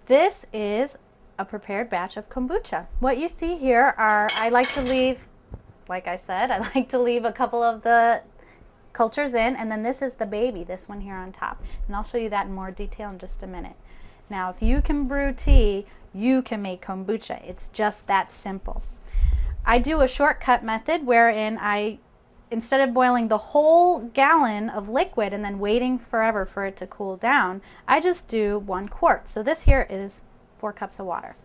This is a prepared batch of kombucha. What you see here are, I like to leave, like I said, I like to leave a couple of the cultures in, and then this is the baby, this one here on top. And I'll show you that in more detail in just a minute. Now, if you can brew tea, you can make kombucha. It's just that simple. I do a shortcut method wherein instead of boiling the whole gallon of liquid and then waiting forever for it to cool down, I just do 1 quart. So this here is 4 cups of water.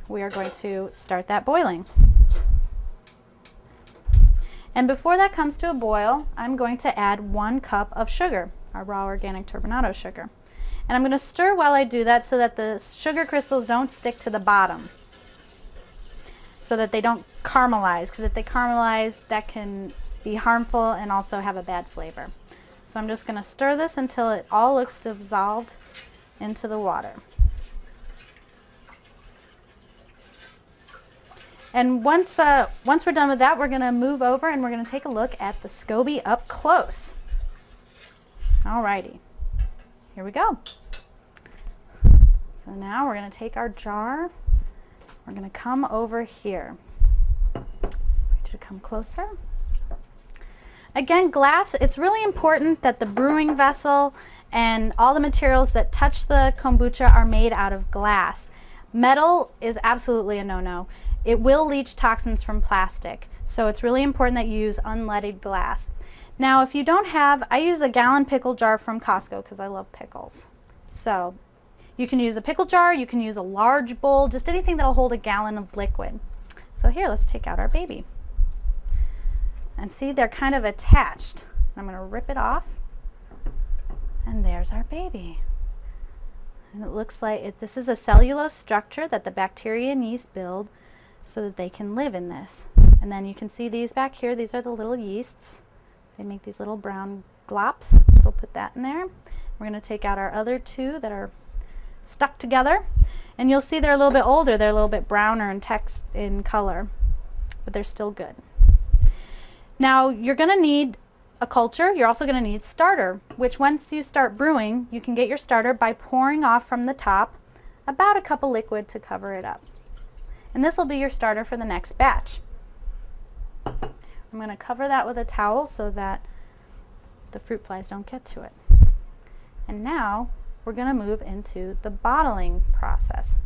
We are going to start that boiling. And before that comes to a boil, I'm going to add 1 cup of sugar, our raw organic turbinado sugar. And I'm going to stir while I do that so that the sugar crystals don't stick to the bottom, so that they don't caramelize, because if they caramelize, that can be harmful and also have a bad flavor. So I'm just going to stir this until it all looks dissolved into the water. And once we're done with that, we're going to move over and we're going to take a look at the SCOBY up close. Alrighty, here we go. So now we're going to take our jar. We're going to come over here. I want you to come closer. Again, glass, it's really important that the brewing vessel and all the materials that touch the kombucha are made out of glass. Metal is absolutely a no-no. It will leach toxins from plastic, so it's really important that you use unleaded glass. Now, if you don't have, I use a gallon pickle jar from Costco because I love pickles. So you can use a pickle jar, you can use a large bowl, just anything that'll hold a gallon of liquid. So here, let's take out our baby. And see, they're kind of attached. I'm going to rip it off, and there's our baby. And it looks like this is a cellulose structure that the bacteria and yeast build so that they can live in this. And then you can see these back here, these are the little yeasts. They make these little brown glops, so we'll put that in there. We're going to take out our other 2 that are stuck together, and you'll see they're a little bit older, they're a little bit browner in color, but they're still good. Now you're going to need a culture, you're also going to need starter, which once you start brewing, you can get your starter by pouring off from the top about a cup of liquid to cover it up. And this will be your starter for the next batch. I'm going to cover that with a towel so that the fruit flies don't get to it. And now we're going to move into the bottling process.